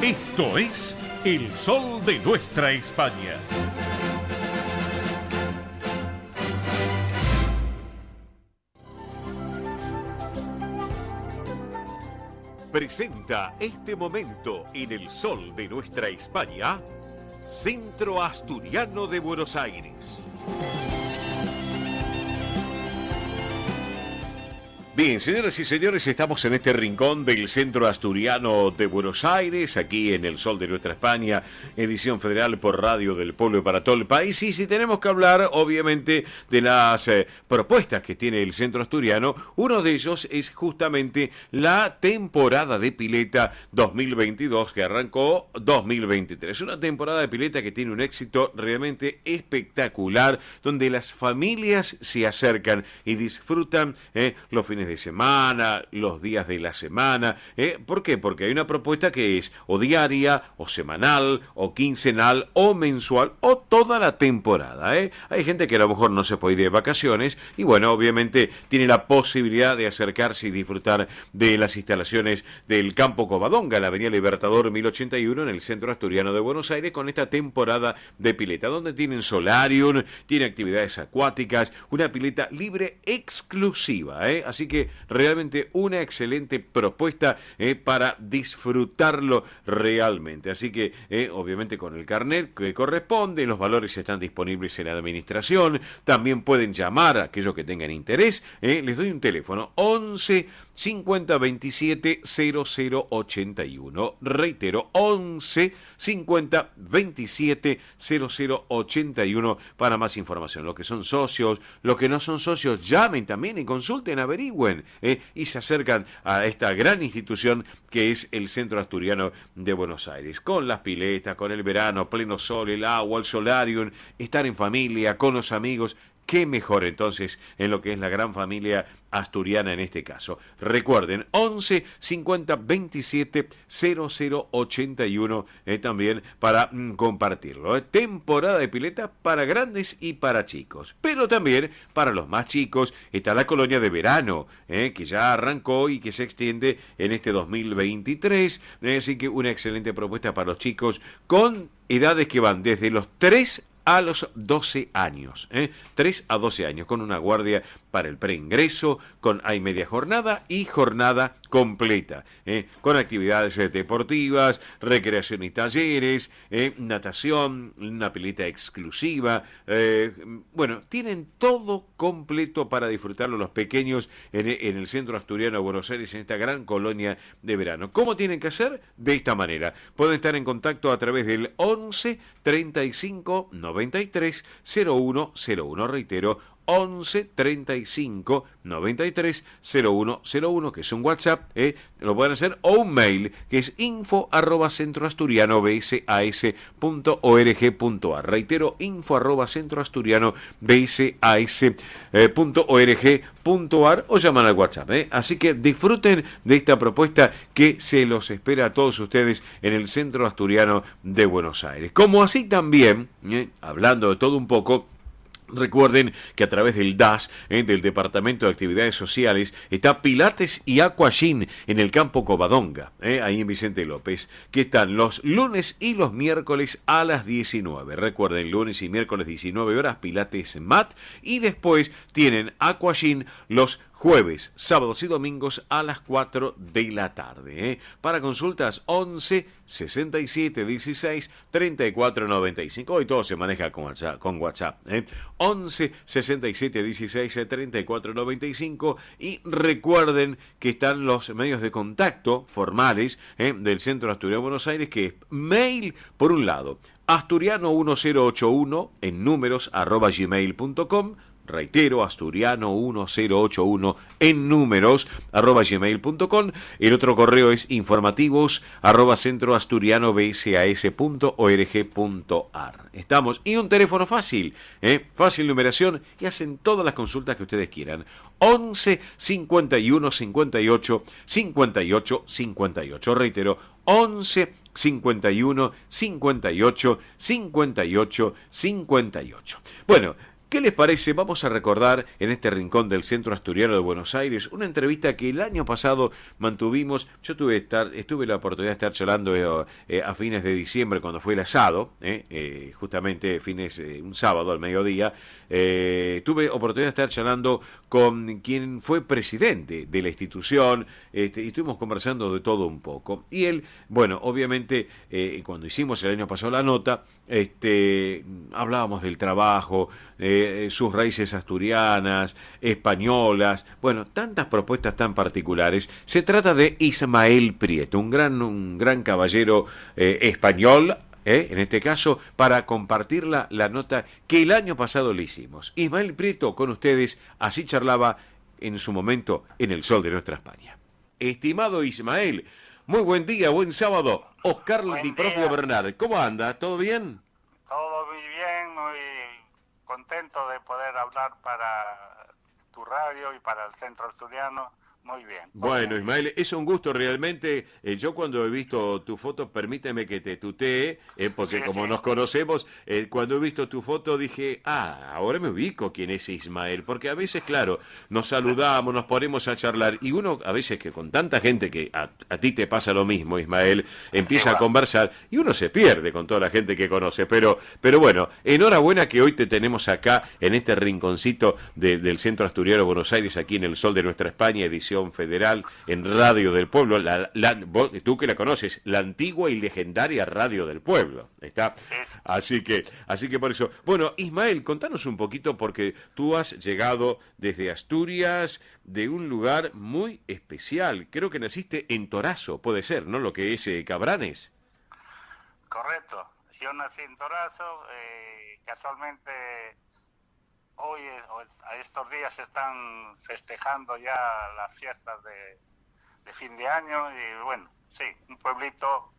Esto es El Sol de Nuestra España. Presenta este momento en El Sol de Nuestra España, Centro Asturiano de Buenos Aires. Bien, señoras y señores, estamos en este rincón del Centro Asturiano de Buenos Aires, aquí en El Sol de Nuestra España, edición federal por Radio del Pueblo y para todo el país. Y si tenemos que hablar, obviamente, de las propuestas que tiene el Centro Asturiano, uno de ellos es justamente la temporada de pileta 2022 que arrancó 2023. Una temporada de pileta que tiene un éxito realmente espectacular, donde las familias se acercan y disfrutan los fines de semana, los días de la semana. ¿Por qué? Porque hay una propuesta que es o diaria, o semanal, o quincenal, o mensual, o toda la temporada. Hay gente que a lo mejor no se puede ir de vacaciones y bueno, obviamente tiene la posibilidad de acercarse y disfrutar de las instalaciones del Campo Covadonga, la Avenida Libertador 1081 en el Centro Asturiano de Buenos Aires, con esta temporada de pileta, donde tienen solarium, tiene actividades acuáticas, una pileta libre exclusiva, así que realmente una excelente propuesta para disfrutarlo realmente. Así que obviamente con el carnet que corresponde, los valores están disponibles en la administración. También pueden llamar a aquellos que tengan interés. Les doy un teléfono: 11 50 27 00 81. Reitero, 11 50 27 00 81 para más información. Los que son socios, los que no son socios, llamen también y consulten, averigüen y se acercan a esta gran institución que es el Centro Asturiano de Buenos Aires, con las piletas, con el verano, pleno sol, el agua, el solarium, estar en familia, con los amigos. Qué mejor entonces en lo que es la gran familia asturiana en este caso. Recuerden, 11 50 27 00 81 también para compartirlo. Temporada de pileta para grandes y para chicos, pero también para los más chicos está la colonia de verano, que ya arrancó y que se extiende en este 2023. Así que una excelente propuesta para los chicos con edades que van desde los 3 a los 12 años, 3 a 12 años, con una guardia para el preingreso, hay media jornada y jornada completa, con actividades deportivas, recreación y talleres, natación, una pileta exclusiva. Bueno, tienen todo completo para disfrutarlo los pequeños en el Centro Asturiano de Buenos Aires, en esta gran colonia de verano. ¿Cómo tienen que hacer? De esta manera. Pueden estar en contacto a través del 11 35 93 0101. Reitero, 11 35 93 0101, que es un WhatsApp, lo pueden hacer, o un mail, que es info@centroasturianobsas.org.ar. Reitero, info@centroasturianobsas.org.ar, o llaman al WhatsApp. Así que disfruten de esta propuesta que se los espera a todos ustedes en el Centro Asturiano de Buenos Aires. Como así también, hablando de todo un poco, recuerden que a través del DAS, del Departamento de Actividades Sociales, está Pilates y Aquagym en el Campo Covadonga, ahí en Vicente López, que están los lunes y los miércoles a las 19. Recuerden, lunes y miércoles 19 horas, Pilates Mat, y después tienen Aquagym los jueves, sábados y domingos a las 4 de la tarde. Para consultas, 11 67 16 34 95. Hoy todo se maneja con WhatsApp. 11 67 16 34 95. Y recuerden que están los medios de contacto formales del Centro Asturiano de Buenos Aires, que es mail, por un lado, asturiano1081 en números @gmail.com. Reitero, asturiano1081 en números @gmail.com. El otro correo es informativos @centroasturianobsas.org.ar. Estamos. Y un teléfono fácil, fácil numeración, y hacen todas las consultas que ustedes quieran. 11 51 58 58 58. Reitero, 11 51 58 58 58. Bueno, ¿qué les parece? Vamos a recordar en este rincón del Centro Asturiano de Buenos Aires una entrevista que el año pasado mantuvimos. Yo estuve la oportunidad de estar charlando a fines de diciembre cuando fue el asado, justamente un sábado al mediodía. Tuve oportunidad de estar charlando con quien fue presidente de la institución, y estuvimos conversando de todo un poco. Y él, bueno, obviamente, cuando hicimos el año pasado la nota, hablábamos del trabajo, sus raíces asturianas, españolas, bueno, tantas propuestas tan particulares. Se trata de Ismael Prieto, un gran caballero español, en este caso, para compartir la nota que el año pasado le hicimos. Ismael Prieto con ustedes, así charlaba en su momento en el Sol de Nuestra España. Estimado Ismael, muy buen día, buen sábado. Oscar Di Propio Bernard, ¿cómo anda? ¿Todo bien? Todo muy bien, muy contento de poder hablar para tu radio y para el Centro Asturiano. Muy bien. Bueno, Ismael, es un gusto realmente. Yo cuando he visto tu foto, permíteme que te tutee, porque Sí, como sí. nos conocemos, cuando he visto tu foto dije, ahora me ubico quién es Ismael, porque a veces, claro, nos saludamos, nos ponemos a charlar, y uno a veces que con tanta gente que a ti te pasa lo mismo, Ismael, empieza a conversar, y uno se pierde con toda la gente que conoce, pero bueno, enhorabuena que hoy te tenemos acá, en este rinconcito del Centro Asturiano de Buenos Aires, aquí en el Sol de Nuestra España, edición federal en Radio del Pueblo, tú que la conoces, la antigua y legendaria Radio del Pueblo, ¿está? Sí. Así que por eso. Bueno, Ismael, contanos un poquito, porque tú has llegado desde Asturias, de un lugar muy especial. Creo que naciste en Torazo, puede ser, ¿no? Lo que es Cabranes. Correcto. Yo nací en Torazo, casualmente hoy, a estos días se están festejando ya las fiestas de fin de año y bueno, sí, un pueblito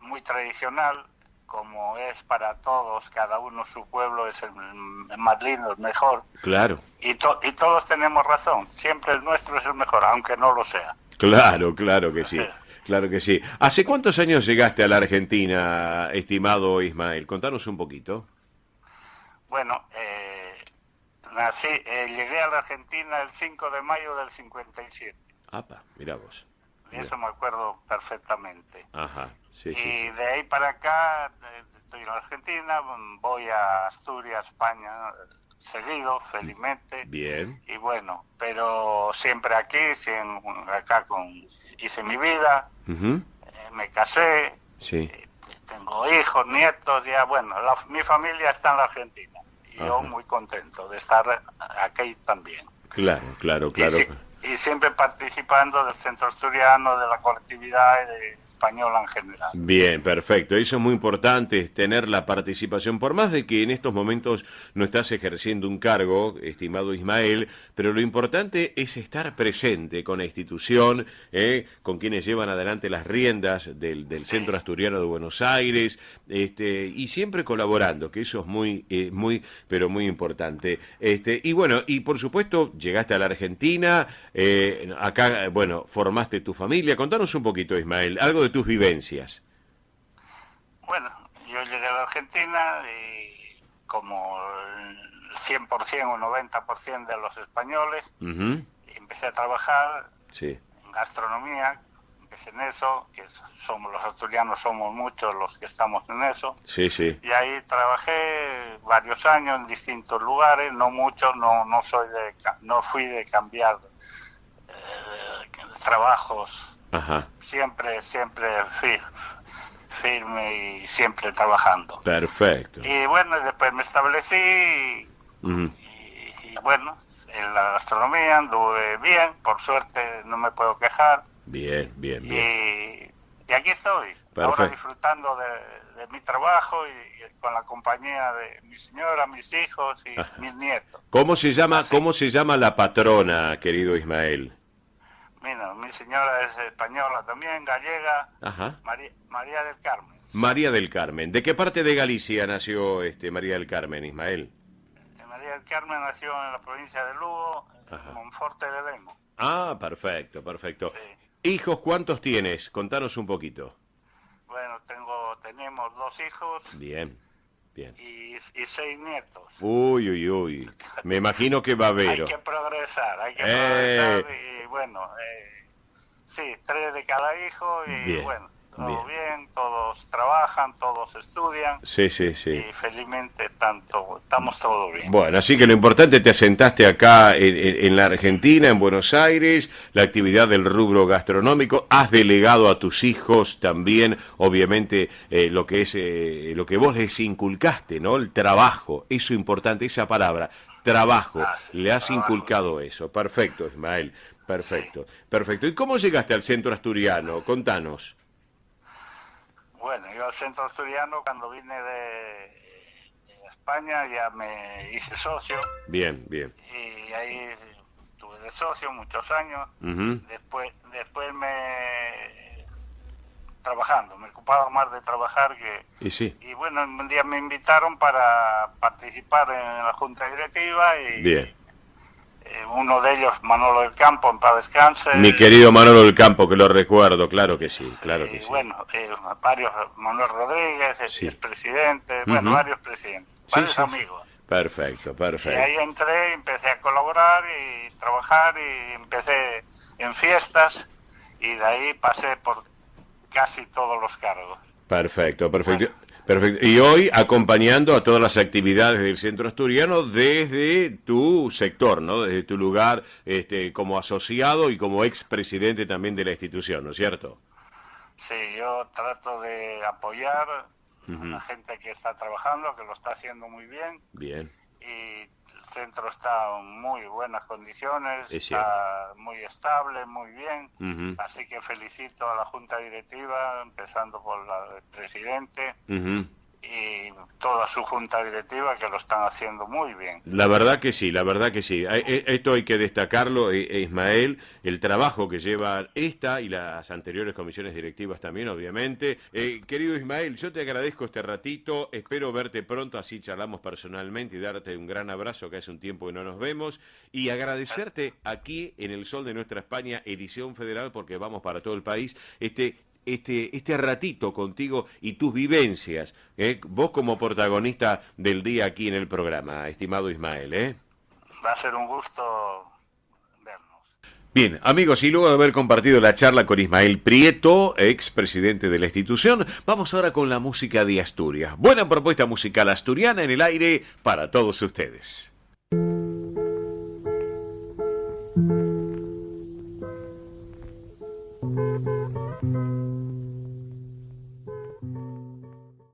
muy tradicional, como es para todos, cada uno su pueblo es el más lindo, el mejor. Claro. Y todos tenemos razón, siempre el nuestro es el mejor, aunque no lo sea. Claro que sí. Claro que sí. ¿Hace cuántos años llegaste a la Argentina, estimado Ismael? Contanos un poquito. Bueno, llegué a la Argentina el 5 de mayo del 57. Apa, mirá vos. De eso me acuerdo perfectamente. Ajá, sí. Y de ahí para acá, estoy en la Argentina, voy a Asturias, España, seguido, felizmente. Bien. Y bueno, pero siempre aquí, acá hice mi vida, me casé, sí. Tengo hijos, nietos, ya bueno, mi familia está en la Argentina. Y yo muy contento de estar aquí también. Claro. Y siempre participando del Centro Asturiano, de la colectividad y de española en general. Bien, perfecto. Eso es muy importante, tener la participación, por más de que en estos momentos no estás ejerciendo un cargo, estimado Ismael, pero lo importante es estar presente con la institución, con quienes llevan adelante las riendas del Centro Asturiano de Buenos Aires, y siempre colaborando, que eso es pero muy importante. Y bueno, y por supuesto, llegaste a la Argentina, acá, bueno, formaste tu familia. Contanos un poquito, Ismael, algo de tus vivencias. Bueno, yo llegué a la Argentina y como el 100% o 90% de los españoles, empecé a trabajar en gastronomía, empecé en eso, que somos los asturianos, somos muchos los que estamos en eso. Sí. Y ahí trabajé varios años en distintos lugares, no muchos, no fui de cambiar trabajos. Ajá. Siempre firme y siempre trabajando. Perfecto. Y bueno, después me establecí y bueno, en la gastronomía anduve bien, por suerte no me puedo quejar. Bien. Y aquí estoy, ahora disfrutando de mi trabajo y con la compañía de mi señora, mis hijos y mis nietos. ¿Cómo se llama la patrona, querido Ismael? Mira, mi señora es española también, gallega. Ajá. María del Carmen. María del Carmen. ¿De qué parte de Galicia nació María del Carmen, Ismael? María del Carmen nació en la provincia de Lugo, en Monforte de Lemos. Ah, perfecto. Sí. ¿Hijos cuántos tienes? Contanos un poquito. Bueno, tenemos 2 hijos. Bien. bien. Y 6 nietos. Uy, uy, uy. Me imagino que va a haber. Hay que progresar y bueno, sí, 3 de cada hijo y Bien, bueno, todo bien. bien, todos trabajan, todos estudian Sí, sí, sí. y felizmente estamos todos bien. Bueno, así que lo importante, te asentaste acá en la Argentina, en Buenos Aires, la actividad del rubro gastronómico, has delegado a tus hijos también, obviamente, lo que es lo que vos les inculcaste, ¿no? El trabajo, eso importante, esa palabra, trabajo, Sí, le has trabajo. inculcado eso. Perfecto, Ismael, perfecto, Sí. perfecto. ¿Y cómo llegaste al centro asturiano? Contanos. Bueno, yo al centro asturiano cuando vine de España ya me hice socio Bien, bien. y ahí estuve de socio muchos años. Ujú. Después me ocupaba más de trabajar Y sí, y bueno, un día me invitaron para participar en la junta directiva y bien. uno de ellos, Manolo del Campo, en paz descanse. Mi querido Manolo del Campo, que lo recuerdo, claro que sí, claro que sí. Bueno, varios, Manuel Rodríguez, Sí. expresidente, bueno, Ujú. varios presidentes, Sí, varios sí, sí. amigos. Perfecto, Y perfecto. ahí entré, empecé a colaborar y trabajar y empecé en fiestas y de ahí pasé por casi todos los cargos. Perfecto, perfecto. Bueno. Perfecto. Y hoy acompañando a todas las actividades del centro asturiano desde tu sector, ¿no? Desde tu lugar como asociado y como expresidente también de la institución, ¿no es cierto? Sí, yo trato de apoyar a Ujú. la gente que está trabajando, que lo está haciendo muy bien Bien, y el centro está en muy buenas condiciones, es cierto. está muy estable, muy bien, Ujú, así que felicito a la junta directiva, empezando por el presidente ujú. y toda su junta directiva que lo están haciendo muy bien. La verdad que sí, la verdad que sí. Esto hay que destacarlo, Ismael, el trabajo que lleva esta y las anteriores comisiones directivas también, obviamente. Querido Ismael, yo te agradezco este ratito, espero verte pronto, así charlamos personalmente y darte un gran abrazo, que hace un tiempo que no nos vemos, y agradecerte aquí en el Sol de Nuestra España, edición federal, porque vamos para todo el país, este ratito contigo y tus vivencias, vos como protagonista del día aquí en el programa, estimado Ismael. Va a ser un gusto vernos. Bien, amigos, y luego de haber compartido la charla con Ismael Prieto, expresidente de la institución, vamos ahora con la música de Asturias. Buena propuesta musical asturiana en el aire para todos ustedes.